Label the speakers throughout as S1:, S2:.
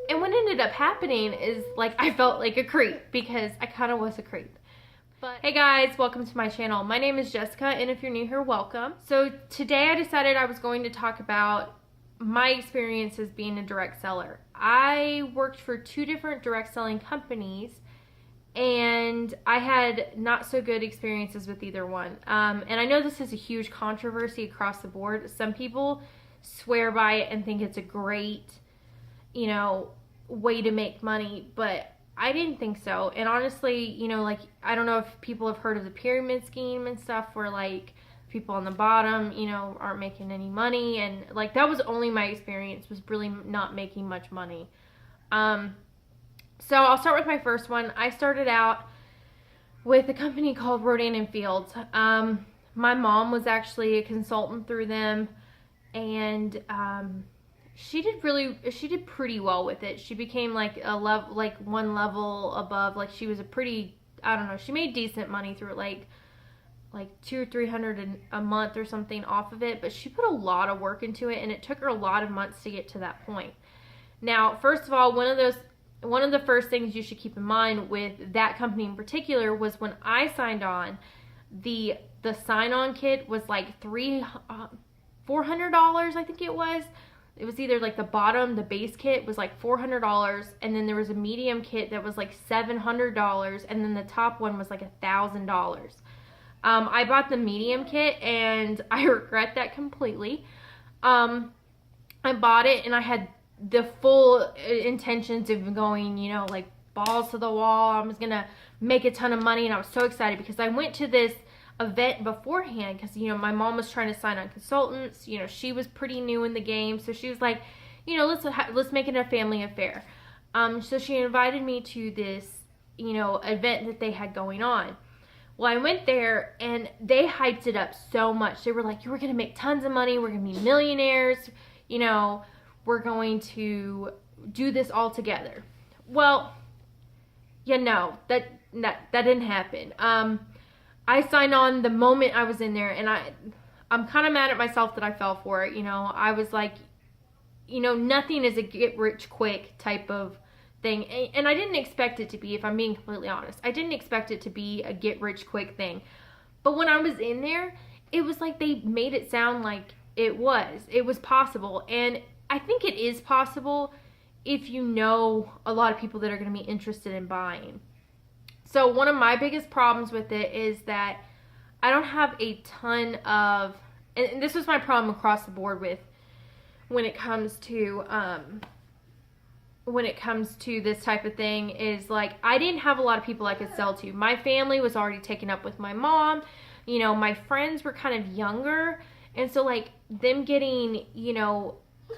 S1: And what ended up happening is, like, I felt like a creep because I kind of was a creep. But hey guys, welcome to my channel. My name is Jessica, and if you're new here, welcome. So today I decided I was going to talk about my experience as being a direct seller. I worked for 2 different direct selling companies, and I had not so good experiences with either one. And I know this is a huge controversy across the board. Some people swear by it and think it's a great, way to make money, but I didn't think so. And honestly, like, I don't know if people have heard of the pyramid scheme and stuff where, like, people on the bottom, aren't making any money. And, like, that was only my experience, was really not making much money. So I'll start with my first one. I started out with a company called Rodan Fields. My mom was actually a consultant through them, and she did pretty well with it. She became like one level above. Like, she was a pretty, I don't know, she made decent money through it, like 200 or 300 a month or something off of it. But she put a lot of work into it, and it took her a lot of months to get to that point. Now, first of all, one of the first things you should keep in mind with that company in particular was when I signed on, the sign-on kit was like $400, I think it was. It was either like the base kit was like $400, and then there was a medium kit that was like $700, and then the top one was like $1,000. I bought the medium kit, and I regret that completely. I bought it, and I had the full intentions of going, like, balls to the wall. I was gonna make a ton of money, and I was so excited because I went to this event beforehand because, my mom was trying to sign on consultants. She was pretty new in the game, so she was like, let's make it a family affair. So she invited me to this, event that they had going on. Well, I went there, and they hyped it up so much. They were like, we're gonna make tons of money, we're gonna be millionaires, we're going to do this all together. Well, that didn't happen. I signed on the moment I was in there, and I'm kind of mad at myself that I fell for it. I was like, nothing is a get rich quick type of thing. And I didn't expect it to be, if I'm being completely honest. I didn't expect it to be a get rich quick thing. But when I was in there, it was like they made it sound like it was possible. And I think it is possible if you know a lot of people that are going to be interested in buying. So one of my biggest problems with it is that I don't have a ton of, and this was my problem across the board with when it comes to this type of thing, is like, I didn't have a lot of people I could sell to. My family was already taken up with my mom. My friends were kind of younger, and so, like, them getting,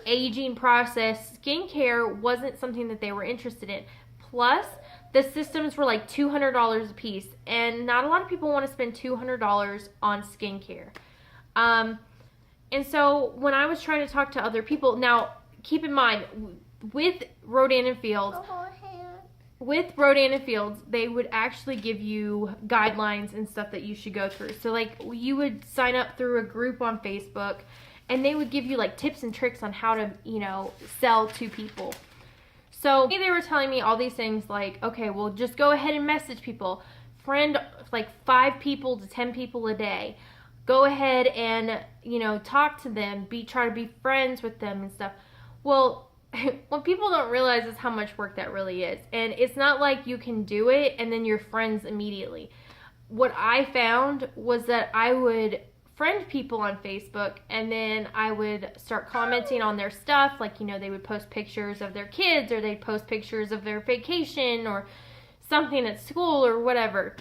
S1: aging process skincare wasn't something that they were interested in. Plus, the systems were like $200 a piece, and not a lot of people want to spend $200 on skincare. And so when I was trying to talk to other people, now keep in mind, with Rodan Fields, they would actually give you guidelines and stuff that you should go through. So, like, you would sign up through a group on Facebook, and they would give you, like, tips and tricks on how to, sell to people. So they were telling me all these things like, okay, well, just go ahead and message people. Friend, like, 5 people to 10 people a day. Go ahead and, talk to them. Try to be friends with them and stuff. Well, what people don't realize is how much work that really is. And it's not like you can do it and then you're friends immediately. What I found was that I would friend people on Facebook, and then I would start commenting on their stuff. Like, they would post pictures of their kids, or they'd post pictures of their vacation or something at school or whatever.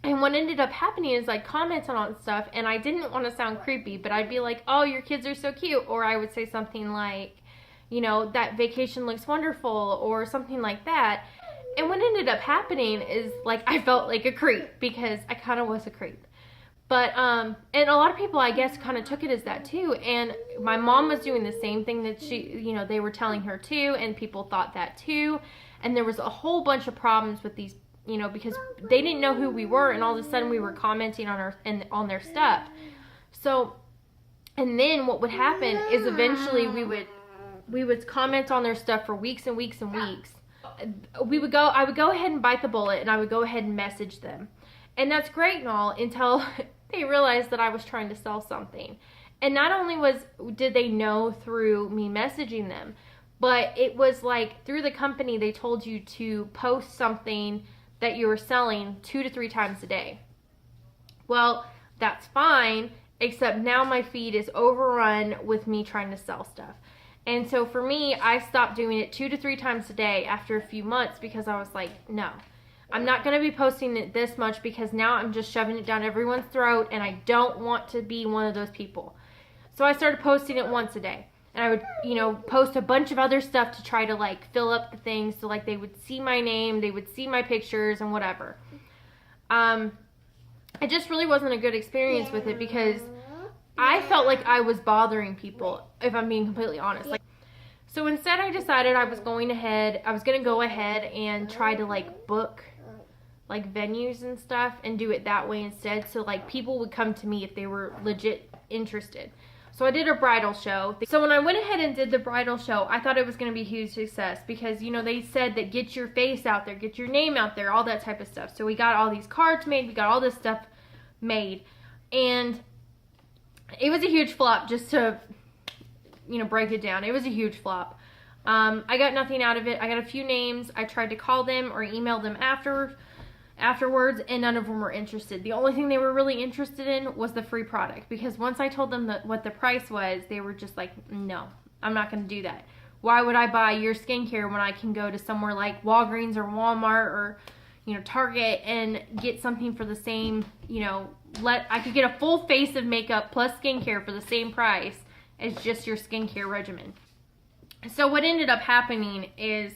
S1: And what ended up happening is I commented on stuff, and I didn't want to sound creepy, but I'd be like, oh, your kids are so cute. Or I would say something like, that vacation looks wonderful, or something like that. And what ended up happening is, like, I felt like a creep because I kind of was a creep. But, and a lot of people, I guess, kind of took it as that too. And my mom was doing the same thing that they were telling her too, and people thought that too. And there was a whole bunch of problems with these, because they didn't know who we were, and all of a sudden we were commenting on their stuff. So, and then what would happen is eventually we would we would comment on their stuff for weeks and weeks and weeks. I would go ahead and bite the bullet, and I would go ahead and message them. And that's great and all until they realized that I was trying to sell something. And not only did they know through me messaging them, but it was like through the company they told you to post something that you were selling 2 to 3 times a day. Well, that's fine, except now my feed is overrun with me trying to sell stuff. And so for me, I stopped doing it 2 to 3 times a day after a few months because I was like, no, I'm not going to be posting it this much because now I'm just shoving it down everyone's throat and I don't want to be one of those people. So I started posting it once a day. And I would, you know, post a bunch of other stuff to try to like fill up the things so like they would see my name, they would see my pictures and whatever. It just really wasn't a good experience with it because I felt like I was bothering people, if I'm being completely honest. So instead I decided I was going to go ahead and try to like book like venues and stuff and do it that way instead. So like people would come to me if they were legit interested. So I did a bridal show. So when I went ahead and did the bridal show, I thought it was going to be a huge success because, you know, they said that get your face out there, get your name out there, all that type of stuff. So we got all these cards made, we got all this stuff made, and it was a huge flop. Just to, you know, break it down, it was a huge flop. I got nothing out of it. I got a few names. I tried to call them or email them afterwards, and none of them were interested. The only thing they were really interested in was the free product, because once I told them what the price was, they were just like, no, I'm not going to do that. Why would I buy your skincare when I can go to somewhere like Walgreens or Walmart or, you know, Target and get something for the same, you know, I could get a full face of makeup plus skincare for the same price as just your skincare regimen. So what ended up happening is,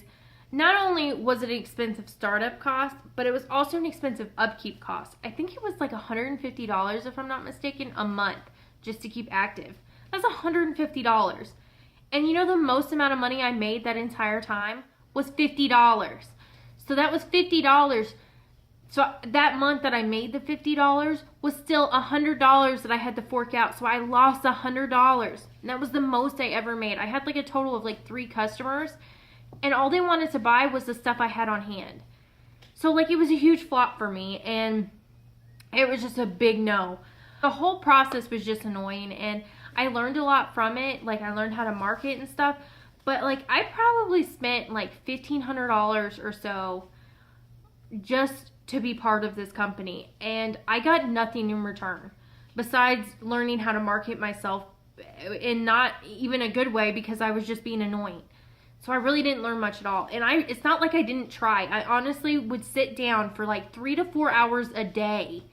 S1: not only was it an expensive startup cost, but it was also an expensive upkeep cost. I think it was like $150, if I'm not mistaken, a month just to keep active. That's $150. And you know the most amount of money I made that entire time was $50. So that was $50. So that month that I made the $50 was still $100 that I had to fork out. So I lost $100. And that was the most I ever made. I had like a total of like 3 customers. And all they wanted to buy was the stuff I had on hand. So like it was a huge flop for me, and it was just a big no. The whole process was just annoying, and I learned a lot from it. Like I learned how to market and stuff, but like I probably spent like $1,500 or so just to be part of this company, and I got nothing in return besides learning how to market myself in not even a good way, because I was just being annoying. So I really didn't learn much at all. And it's not like I didn't try. I honestly would sit down for like 3 to 4 hours a day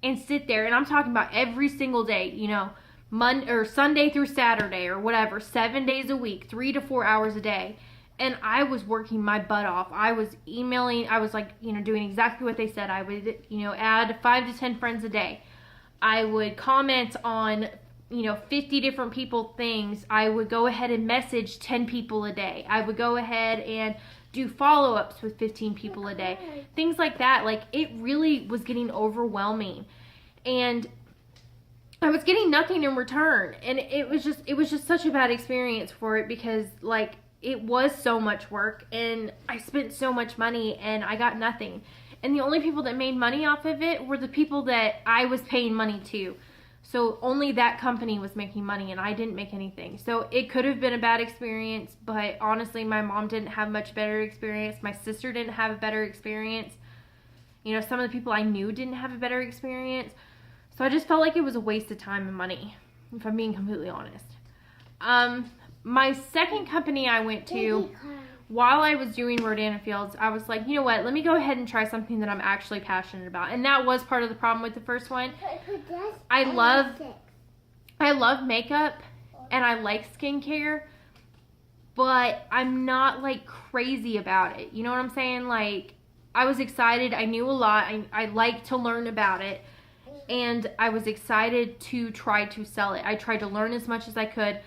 S1: and sit there. And I'm talking about every single day, you know, Monday or Sunday through Saturday or whatever, 7 days a week, 3 to 4 hours a day. And I was working my butt off. I was emailing. I was like, you know, doing exactly what they said. I would, you know, add 5 to 10 friends a day. I would comment on, you know, 50 different people things. I would go ahead and message 10 people a day. I would go ahead and do follow-ups with 15 people a day. Things like that. Like it really was getting overwhelming. And I was getting nothing in return. And it was just such a bad experience for it, because like it was so much work and I spent so much money and I got nothing. And the only people that made money off of it were the people that I was paying money to. So only that company was making money and I didn't make anything. So it could have been a bad experience, but honestly, my mom didn't have much better experience. My sister didn't have a better experience. You know, some of the people I knew didn't have a better experience. So I just felt like it was a waste of time and money, if I'm being completely honest. My second company I went to, while I was doing Rodan Fields, I was like, you know what, let me go ahead and try something that I'm actually passionate about. And that was part of the problem with the first one. I love makeup and I like skincare, but I'm not like crazy about it. You know what I'm saying? Like I was excited. I knew a lot. I like to learn about it. And I was excited to try to sell it. I tried to learn as much as I could.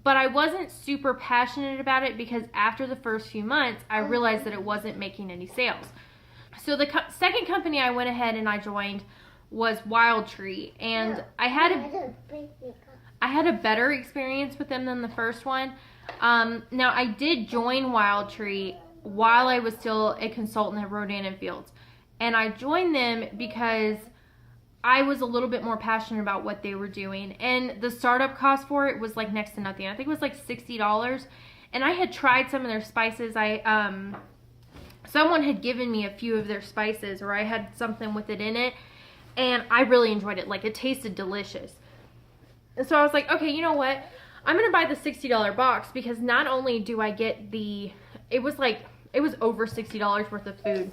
S1: But I wasn't super passionate about it, because after the first few months, I realized that it wasn't making any sales. So the second company I went ahead and I joined was Wildtree. And I had a better experience with them than the first one. Now I did join Wildtree while I was still a consultant at Rodan Fields, and I joined them because I was a little bit more passionate about what they were doing, and the startup cost for it was like next to nothing. I think it was like $60, and I had tried some of their spices. Someone had given me a few of their spices, or I had something with it in it, and I really enjoyed it. Like, it tasted delicious. And so I was like, okay, you know what? I'm gonna buy the $60 box, because not only do I get it was over $60 worth of food,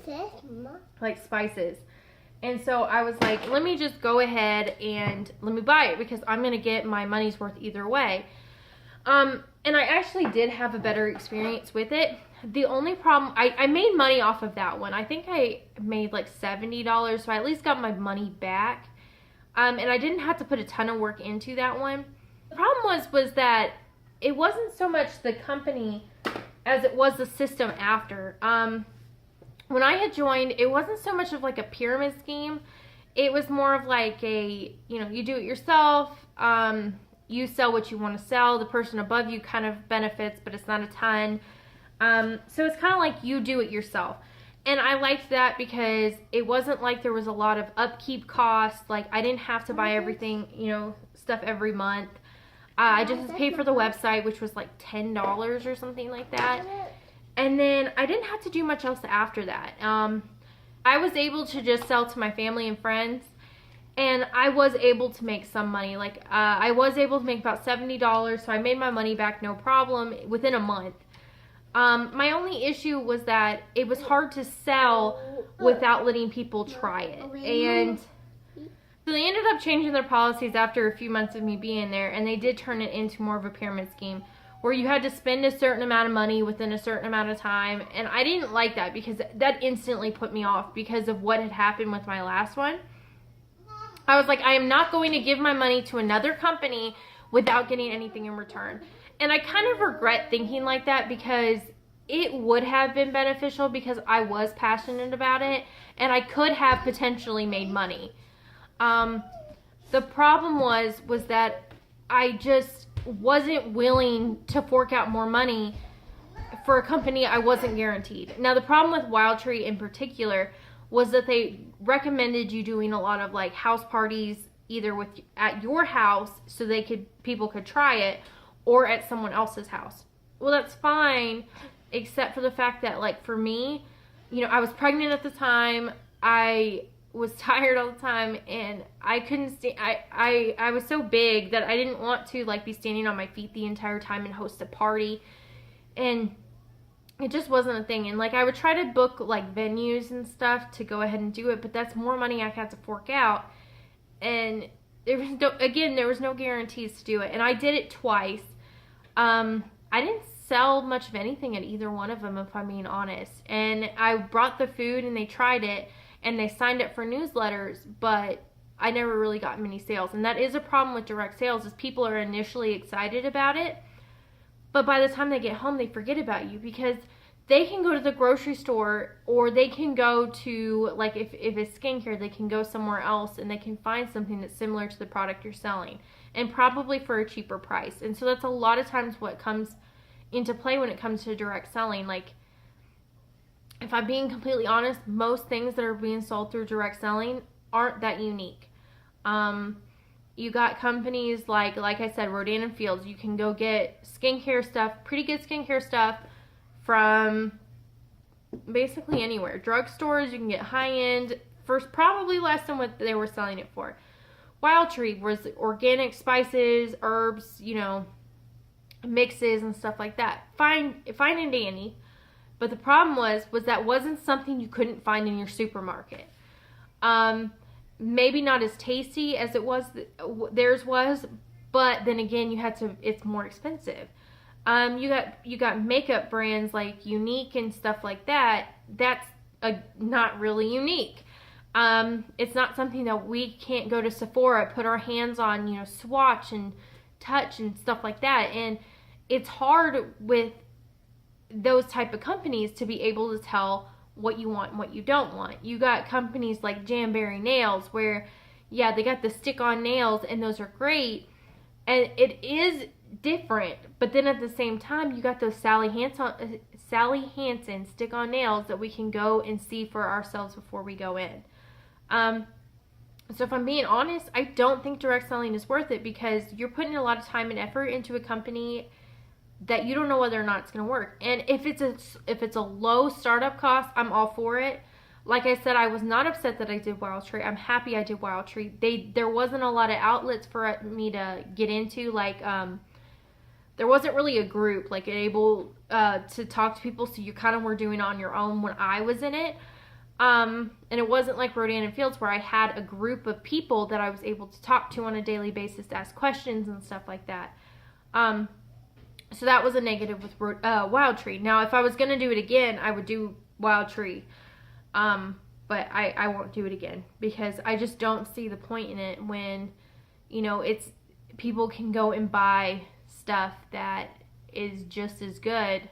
S1: like spices. And so I was like, let me just go ahead and let me buy it, because I'm gonna get my money's worth either way. And I actually did have a better experience with it. The only problem, I made money off of that one. I think I made like $70, so I at least got my money back. And I didn't have to put a ton of work into that one. The problem was that it wasn't so much the company as it was the system after. When I had joined, it wasn't so much of like a pyramid scheme. It was more of like you do it yourself. You sell what you want to sell. The person above you kind of benefits, but it's not a ton. So it's kind of like you do it yourself. And I liked that because it wasn't like there was a lot of upkeep costs. Like, I didn't have to buy everything, stuff every month. I just paid for the website, which was like $10 or something like that. And then I didn't have to do much else after that. I was able to just sell to my family and friends, and I was able to make some money. Like, I was able to make about $70, so I made my money back no problem within a month. My only issue was that it was hard to sell without letting people try it. And so they ended up changing their policies after a few months of me being there, and they did turn it into more of a pyramid scheme, where you had to spend a certain amount of money within a certain amount of time. And I didn't like that, because that instantly put me off because of what had happened with my last one. I was like, I am not going to give my money to another company without getting anything in return. And I kind of regret thinking like that, because it would have been beneficial, because I was passionate about it and I could have potentially made money. The problem was that I just wasn't willing to fork out more money for a company I wasn't guaranteed. Now, the problem with Wildtree in particular was that they recommended you doing a lot of like house parties, either at your house so people could try it, or at someone else's house. Well, that's fine, except for the fact that, like, for me, I was pregnant at the time. I was tired all the time, and I couldn't stay. I was so big that I didn't want to like be standing on my feet the entire time and host a party, and it just wasn't a thing. And like, I would try to book like venues and stuff to go ahead and do it, but that's more money I had to fork out, and there was no guarantees to do it. And I did it twice. I didn't sell much of anything at either one of them, if I'm being honest. And I brought the food, and they tried it, and they signed up for newsletters, but I never really got many sales. And that is a problem with direct sales, is people are initially excited about it, but by the time they get home, they forget about you, because they can go to the grocery store, or they can go to, like, if it's skincare, they can go somewhere else and they can find something that's similar to the product you're selling, and probably for a cheaper price. And so that's a lot of times what comes into play when it comes to direct selling. Like, if I'm being completely honest, most things that are being sold through direct selling aren't that unique. You got companies like I said, Rodan Fields. You can go get skincare stuff, pretty good skincare stuff, from basically anywhere. Drugstores, you can get high-end for probably less than what they were selling it for. Wildtree was organic spices, herbs, mixes and stuff like that. Fine and dandy. But the problem was that wasn't something you couldn't find in your supermarket. Maybe not as tasty as theirs was, but then again, it's more expensive. You got makeup brands like Unique and stuff like that. That's not really unique. It's not something that we can't go to Sephora, put our hands on, swatch and touch and stuff like that. And it's hard with those type of companies to be able to tell what you want and what you don't want. You got companies like Jamberry Nails, where, yeah, they got the stick-on nails, and those are great. And it is different. But then at the same time, you got those Sally Hansen stick-on nails that we can go and see for ourselves before we go in. So if I'm being honest, I don't think direct selling is worth it, because you're putting a lot of time and effort into a company that you don't know whether or not it's going to work. And if it's a low startup cost, I'm all for it. Like I said, I was not upset that I did Wildtree. I'm happy I did Wildtree. There wasn't a lot of outlets for me to get into. Like, there wasn't really a group like able to talk to people, so you kind of were doing it on your own when I was in it. And it wasn't like Rodan Fields where I had a group of people that I was able to talk to on a daily basis to ask questions and stuff like that. So that was a negative with Wildtree. Now, if I was going to do it again, I would do Wildtree. But I won't do it again, because I just don't see the point in it when, you know, it's people can go and buy stuff that is just as good.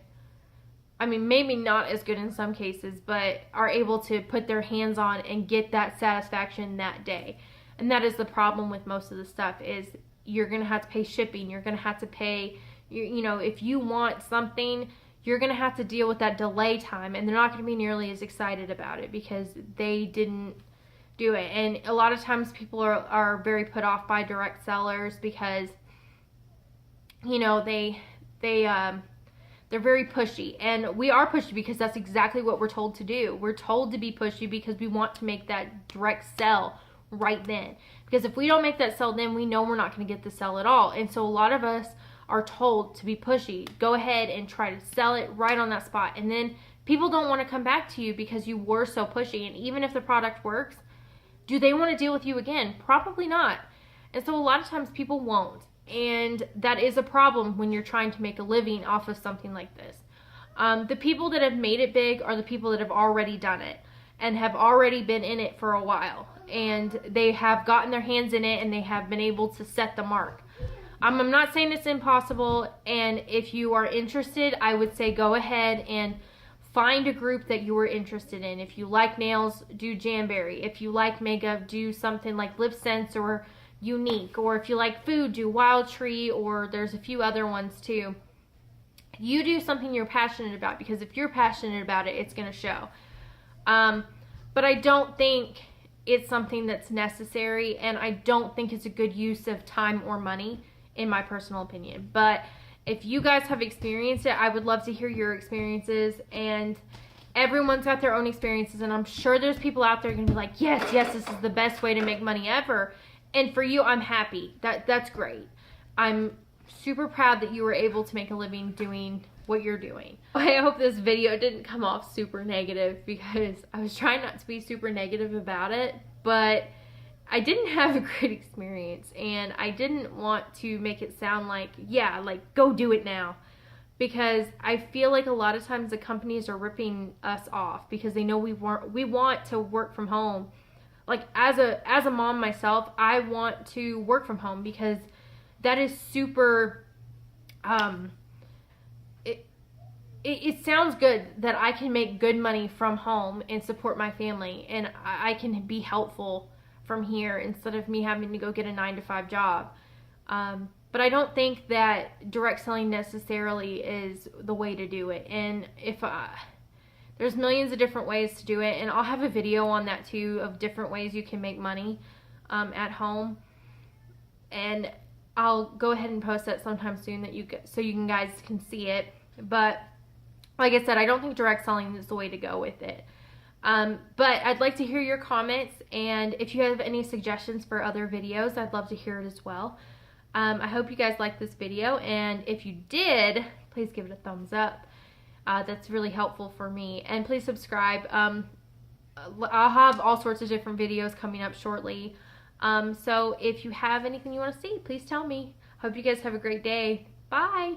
S1: I mean, maybe not as good in some cases, but are able to put their hands on and get that satisfaction that day. And that is the problem with most of the stuff, is you're going to have to pay shipping. You're going to have to pay, you know, if you want something, you're going to have to deal with that delay time, and they're not going to be nearly as excited about it because they didn't do it. And a lot of times people are very put off by direct sellers because, you know, they're very pushy, and we are pushy because that's exactly what we're told to do. We're told to be pushy because we want to make that direct sell right then, because if we don't make that sell then, we know we're not going to get the sell at all. And so a lot of us are told to be pushy. Go ahead and try to sell it right on that spot, and then people don't want to come back to you because you were so pushy. And even if the product works, do they want to deal with you again? Probably not. And so a lot of times people won't. And that is a problem when you're trying to make a living off of something like this. The people that have made it big are the people that have already done it and have already been in it for a while. And they have gotten their hands in it, and they have been able to set the mark. I'm not saying it's impossible. And if you are interested, I would say go ahead and find a group that you are interested in. If you like nails, do Jamberry. If you like makeup, do something like Lip Sense or Unique. Or if you like food, do Wildtree, or there's a few other ones too. You do something you're passionate about, because if you're passionate about it, it's going to show. But I don't think it's something that's necessary, and I don't think it's a good use of time or money, in my personal opinion. But if you guys have experienced it, I would love to hear your experiences. And everyone's got their own experiences, and I'm sure there's people out there going to be like, yes, this is the best way to make money ever. And for you, I'm happy. That's great. I'm super proud that you were able to make a living doing what you're doing. I hope this video didn't come off super negative, because I was trying not to be super negative about it, but I didn't have a great experience, and I didn't want to make it sound like, yeah, like go do it now, because I feel like a lot of times the companies are ripping us off because they know we want to work from home. Like as a mom myself, I want to work from home because that is super, it sounds good that I can make good money from home and support my family, and I can be helpful from here instead of me having to go get a 9-to-5 job. But I don't think that direct selling necessarily is the way to do it. And if there's millions of different ways to do it, and I'll have a video on that too of different ways you can make money at home, and I'll go ahead and post that sometime soon so you guys can see it. But like I said, I don't think direct selling is the way to go with it. But I'd like to hear your comments, and if you have any suggestions for other videos, I'd love to hear it as well. I hope you guys liked this video, and if you did, please give it a thumbs up. That's really helpful for me. And please subscribe. I'll have all sorts of different videos coming up shortly. So if you have anything you want to see, please tell me. Hope you guys have a great day. Bye.